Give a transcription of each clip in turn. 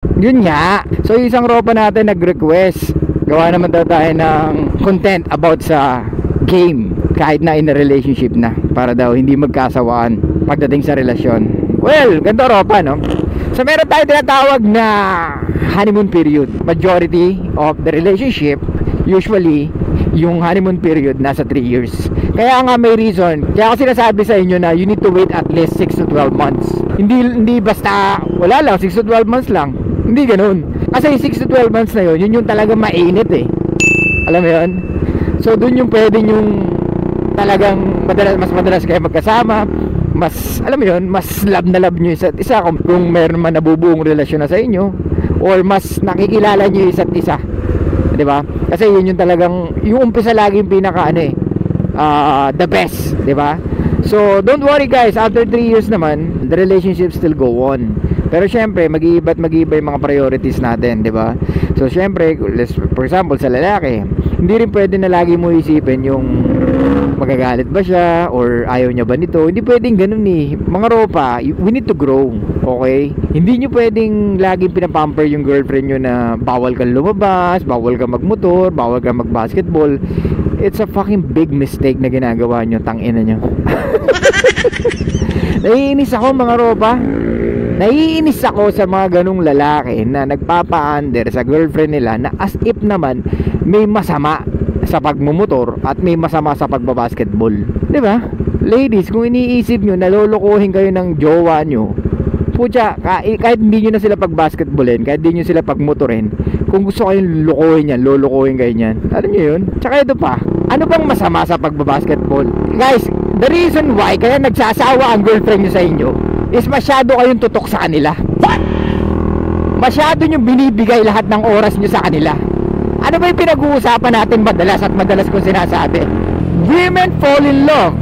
Yun nga. So yung isang ropa natin nag-request, gawa naman daw tayo ng content about sa game kahit na in a relationship na, para daw hindi magkasawaan pagdating sa relasyon. Well, ganito ropa, no? So meron tayo tinatawag na honeymoon period. Majority of the relationship, usually yung honeymoon period nasa 3 years. Kaya nga may reason. Kaya ako sinasabi sa inyo na you need to wait at least 6 to 12 months. Hindi basta wala lang 6 to 12 months lang. Hindi ganun. Kasi 6 to 12 months na yun yung talagang mainit eh. Alam mo yun? So dun yung pwede yung talagang mas madalas kayo magkasama, mas alam mo yun, mas love na love nyo isa't isa kung meron man nabubuong relasyon na sa inyo, or mas nakikilala nyo isa't isa, di ba? Kasi yun yung talagang yung umpisa lagi yung pinaka the best, di ba? So don't worry guys, after 3 years naman the relationship still go on. Pero syempre mag-iiba yung mga priorities natin, di ba? So syempre, for example sa lalaki, hindi rin pwede na lagi mo isipin yung magagalit ba siya or ayaw niya ba nito. Hindi pwedeng ganun eh. Mga ropa, we need to grow, okay? Hindi nyo pwedeng laging pinapamper yung girlfriend nyo na bawal kang lumabas, bawal kang magmotor, bawal kang magbasketball. It's a fucking big mistake na ginagawa nyo, tangina nyo. Naiinis ako mga ropa. Naiinis ako sa mga ganung lalaki na nagpapa-under sa girlfriend nila na as if naman may masama sa pagmumotor at may masama sa pagbabasketball, di ba? Ladies, kung iniisip nyo nalolokohin kayo ng jowa nyo, putya, kahit hindi nyo na sila pagbasketballin, kahit hindi nyo sila pagmotorin, kung gusto kayong lokohin yan, lolokohin kayo yan. Alam nyo yun? Tsaka ito pa, ano bang masama sa pagbabasketball? Guys, the reason why kaya nagsasawa ang girlfriend nyo sa inyo is masyado kayong tutok sa kanila. What? Masyado nyo binibigay lahat ng oras nyo sa kanila. Ano ba yung pinag-uusapan natin madalas at madalas kong sinasabi? Women fall in love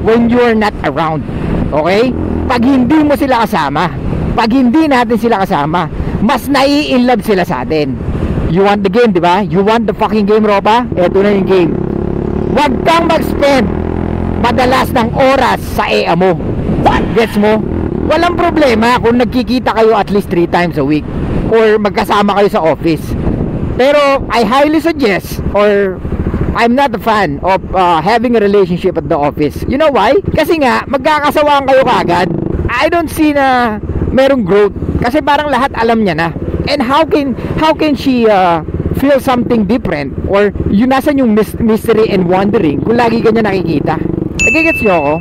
when you're not around. Okay? Pag hindi mo sila kasama, pag hindi natin sila kasama, mas nai-inlove sila sa atin. You want the game, di ba? You want the fucking game, ropa? Eto na yung game. Huwag kang mag-spend madalas ng oras sa EA mo. What? Gets mo? Walang problema kung nagkikita kayo at least 3 times a week or magkasama kayo sa office. Pero I highly suggest, or I'm not a fan of having a relationship at the office. You know why? Kasi nga magkakasawaan kayo kagad. I don't see na merong growth. Kasi parang lahat alam niya na. And how can she feel something different, or yun nasan yung mystery and wondering kung lagi ka niya nakikita? Nagigets nyo ako?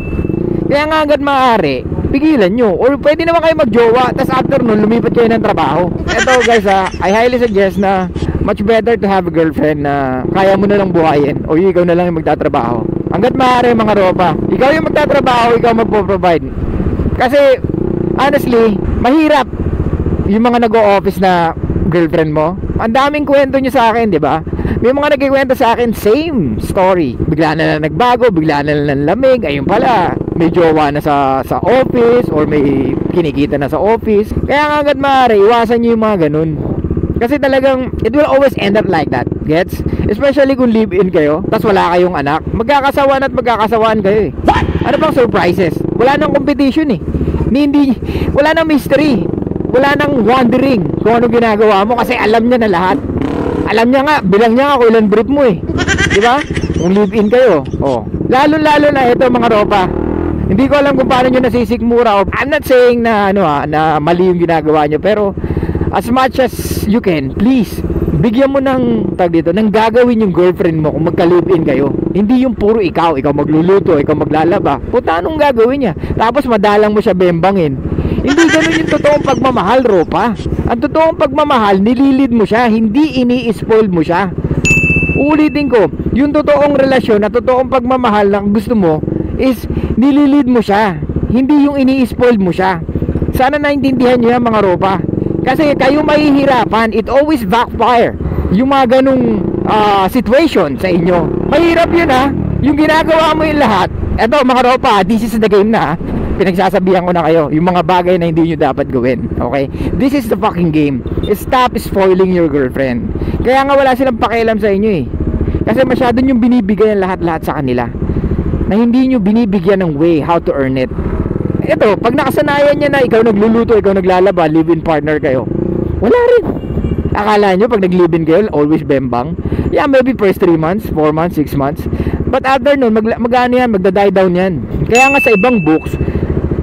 Kaya nga agad maaari, pigilan nyo. Or pwede naman kayo magjowa, tas after nun lumipat kayo ng trabaho. Eto guys, I highly suggest na much better to have a girlfriend na kaya mo na lang buhayin, o ikaw na lang yung magtatrabaho. Hanggat maaari mga ropa, ikaw yung magtatrabaho, ikaw magpo-provide. Kasi honestly, mahirap yung mga nag-o-office na girlfriend mo. Ang daming kwento nyo sa akin, di ba? May mga nagkikwento sa akin, same story. Bigla na lang nagbago, bigla na lang lamig. Ayun pala, may jowa na sa office, or may kinikita na sa office. Kaya nga agad maaari, iwasan nyo yung mga ganun. Kasi talagang it will always end up like that. Gets? Especially kung live-in kayo, tas wala kayong anak, magkakasawaan at magkakasawaan kayo eh. Ano pang surprises? Wala nang competition eh. Wala nang mystery. Wala nang wondering kung ano ginagawa mo, kasi alam niya na lahat. Alam niya nga, bilang niya nga kung ilan brief mo eh. Di ba? Kung live-in kayo. Oh. Lalo na ito mga ropa. Hindi ko alam kung paano nyo nasisikmura. I'm not saying na na mali yung ginagawa nyo, pero as much as you can, please, bigyan mo ng ng gagawin yung girlfriend mo kung magka-live-in kayo. Hindi yung puro ikaw magluluto, ikaw maglalaba. Puta, anong gagawin niya? Tapos madalang mo siya bembangin. Hindi ganun yung totoong pagmamahal, ropa. Ang totoong pagmamahal, nililid mo siya, hindi ini-spoil mo siya. Uulitin ko, yung totoong relasyon na totoong pagmamahal na gusto mo is nililid mo siya, hindi yung ini-spoil mo siya. Sana naintindihan niyo yan mga ropa. Kasi kayo mahihirapan, it always backfire yung mga ganung situation sa inyo. Mahirap yun ha. Yung ginagawa mo yung lahat. Eto mga ropa, this is the game na ha. Pinagsasabihan ko na kayo yung mga bagay na hindi nyo dapat gawin. Okay? This is the fucking game. Stop spoiling your girlfriend. Kaya nga wala silang pakialam sa inyo eh. Kasi masyado nyo binibigyan lahat-lahat sa kanila, na hindi nyo binibigyan ng way how to earn it. Ito, pag nakasanayan niya na ikaw nagluluto, ikaw naglalaba, live-in partner kayo, wala rin. Akala nyo pag nag-live-in kayo, always bembang? Yeah, maybe first 3 months, 4 months, 6 months. But after nun, mag-ano yan, magda-die down yan. Kaya nga sa ibang books,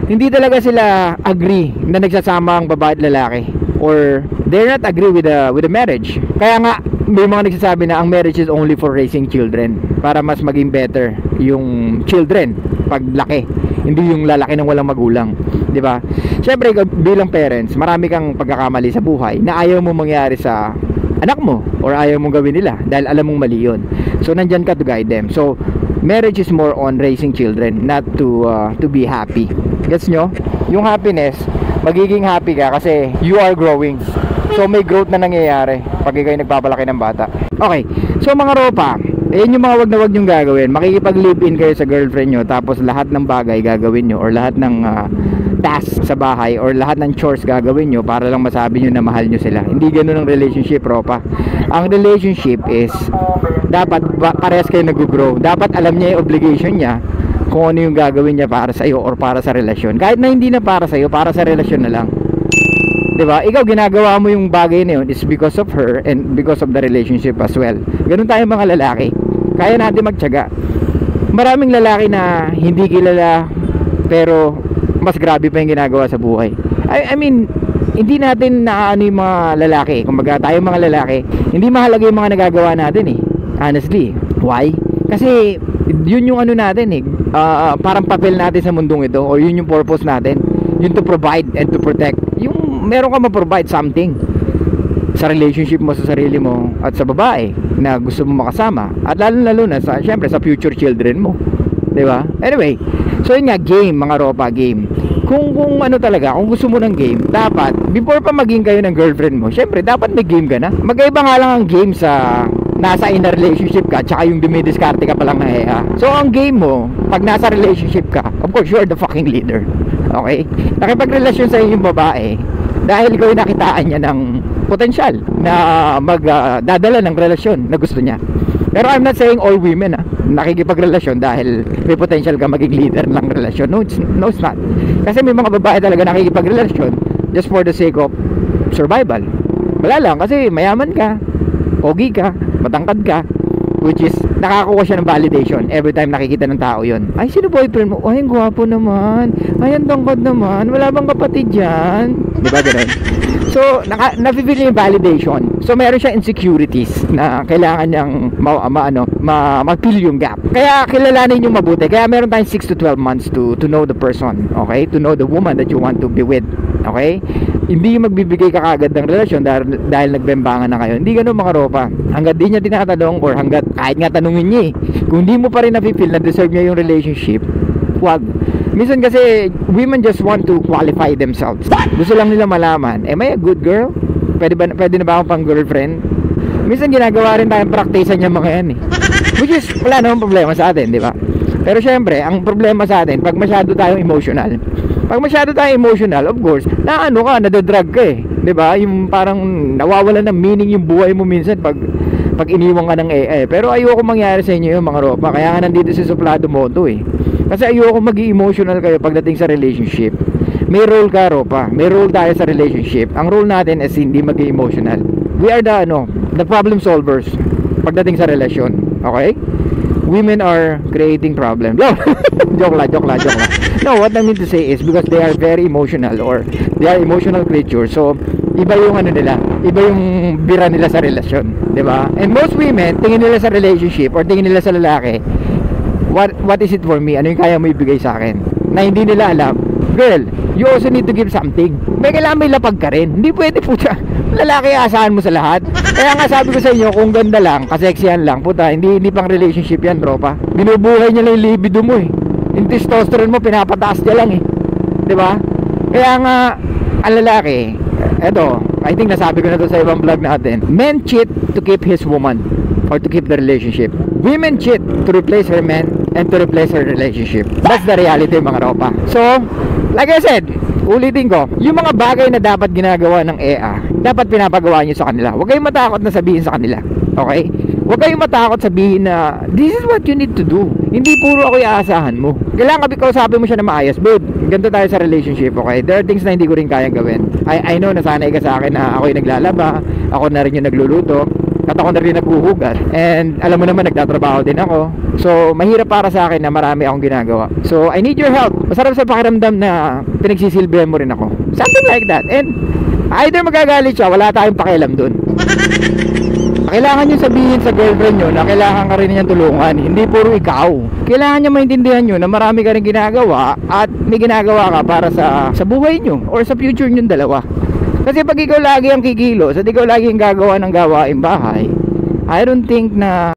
hindi talaga sila agree na nagsasama ang babae at lalaki, or they're not agree with the marriage. Kaya nga may mga nagsasabi na ang marriage is only for raising children, para mas maging better yung children paglaki, hindi yung lalaki ng walang magulang, di ba? Syempre bilang parents, marami kang pagkakamali sa buhay na ayaw mo mangyari sa anak mo, or ayaw mong gawin nila dahil alam mong mali yun. So nandyan ka to guide them. So marriage is more on raising children, not to be happy. Gets nyo? Yung happiness, magiging happy ka kasi you are growing. So may growth na nangyayari pag ikaw nagpapalaki ng bata. Okay, so mga ropa, ayan yung mga wag na wag nyong gagawin. Makikipag-live-in kayo sa girlfriend nyo, tapos lahat ng bagay gagawin nyo, or lahat ng task sa bahay, or lahat ng chores gagawin nyo para lang masabi nyo na mahal nyo sila. Hindi ganun ang relationship, ropa. Ang relationship is dapat parehas kayo nag-grow. Dapat alam niya yung obligation niya kung ano yung gagawin niya para sa iyo or para sa relasyon. Kahit na hindi na para sa iyo, para sa relasyon na lang. 'Di ba? Ikaw ginagawa mo yung bagay na yun is because of her and because of the relationship as well. Ganun tayo mga lalaki. Kaya natin magtiyaga. Maraming lalaki na hindi kilala pero mas grabe pa yung ginagawa sa buhay. I mean, hindi natin naaano yung mga lalaki. Kumbaga tayo mga lalaki, hindi mahalaga yung mga nagagawa natin eh. Honestly. Why? Kasi yun yung ano natin eh, parang papel natin sa mundong ito, or yun yung purpose natin, yun to provide and to protect. Yung meron ka ma-provide something sa relationship mo sa sarili mo at sa babae na gusto mo makasama, at lalo na sa, syempre sa future children mo, di ba? Anyway, so yun nga, game mga ropa, game. Kung ano talaga, kung gusto mo ng game, dapat before pa maging kayo ng girlfriend mo, syempre dapat may game ka na. Magkaiba nga lang ang game sa nasa in a relationship ka, tsaka yung dumidiskarte ka palang na EA. So ang game mo, pag nasa relationship ka, of course you are the fucking leader. Okay? Nakipagrelasyon sa yung babae dahil ikaw yung nakitaan niya ng potensyal na magdadala ng relasyon na gusto niya. Pero I'm not saying all women nakikipagrelasyon dahil may potential ka maging leader ng relasyon. No, it's not. Kasi may mga babae talaga nakikipagrelasyon just for the sake of survival. Wala lang, kasi mayaman ka, pogi ka, matangkad ka, which is nakakuha siya ng validation every time nakikita ng tao yon. Ay, sino boyfriend mo? Ay, ang gwapo naman. Ay, ang tangkad naman. Wala bang kapatid dyan? Diba ganun? So, na-feel niya yung validation. So, meron siya insecurities na kailangan niyang ma-fill yung gap. Kaya, kilalanin yung mabuti. Kaya, meron tayong 6 to 12 months to know the person. Okay? To know the woman that you want to be with. Okay? Hindi yung magbibigay ka kagad ng relasyon dahil nagbembangan na kayo. Hindi ganun mga ropa. Hanggat di niya tinatanong, or hanggat kahit nga tanungin niya kung hindi mo pa rin na-feel na deserve niya yung relationship, wag. Minsan kasi women just want to qualify themselves. Gusto lang nila malaman, am I a good girl? Pwede na ba akong pang girlfriend? Minsan ginagawa rin tayong praktisan niya mga yan which is wala namang problema sa atin, di ba? Pero syempre, ang problema sa atin pag masyado tayong emotional. Pag masyado tayong emotional, of course, nadadrag ka di ba? Yung parang nawawala ng meaning yung buhay mo minsan pag iniwan ka ng Pero ayoko mangyari sa inyo yung mga ropa. Kaya nga nandito si Suplado Moto Kasi ayoko mag-emotional kayo pagdating sa relationship. May role ka, ropa. May role tayo sa relationship. Ang role natin is hindi mag-emotional. We are the problem solvers pagdating sa relasyon. Okay? Women are creating problems. Joke lang. No, what I mean to say is because they are very emotional, or they are emotional creatures. So, iba yung nila, iba yung bira nila sa relasyon, 'di ba? And most women, tingin nila sa relationship or tingin nila sa lalaki, what is it for me? Ano yung kaya mo ibigay sa akin? Na hindi nila alam. Girl, you also need to give something. May kailangan may lapag ka rin. Hindi pwede puta. Lalaki asahan mo sa lahat. Kaya nga sabi ko sa inyo, kung ganda lang, kaseksihan lang, puta, hindi pang relationship yan, tropa. Binubuhay niya lang yung libido mo Yung testosterone mo, pinapataas niya lang 'Di ba? Kaya nga, ang lalaki, eto, I think nasabi ko na to sa ibang vlog natin. Men cheat to keep his woman or to keep the relationship. Women cheat to replace her man and to replace her relationship. That's the reality, mga ropa. So, like I said, ulitin ko, yung mga bagay na dapat ginagawa ng EA, dapat pinapagawa nyo sa kanila. Huwag kayong matakot na sabihin sa kanila. Okay? Huwag kayong matakot sabihin na this is what you need to do. Hindi puro ako iaasahan mo. Kailangan kausapin mo siya na maayos. Babe, ganito tayo sa relationship, okay? There are things na hindi ko rin kayang gawin. I know, nasanay ka sa akin na ako yung naglalaba, ako na rin yung nagluluto, at ako na rin naghuhugas. And alam mo naman, nagtatrabaho din ako. So, mahirap para sa akin na marami akong ginagawa. So, I need your help. Masarap sa pakiramdam na pinagsisilbihan mo rin ako. Something like that. And either magagalit siya, wala tayong pakialam dun. Kailangan nyo sabihin sa girlfriend nyo na kailangan ka rin niyang tulungan. Hindi puro ikaw. Kailangan niya maintindihan nyo na marami ka rin ginagawa at may ginagawa ka para sa buhay nyo or sa future nyo dalawa. Kasi pag ikaw lagi ang kikilos at ikaw lagi ang gagawa ng gawaing bahay, I don't think na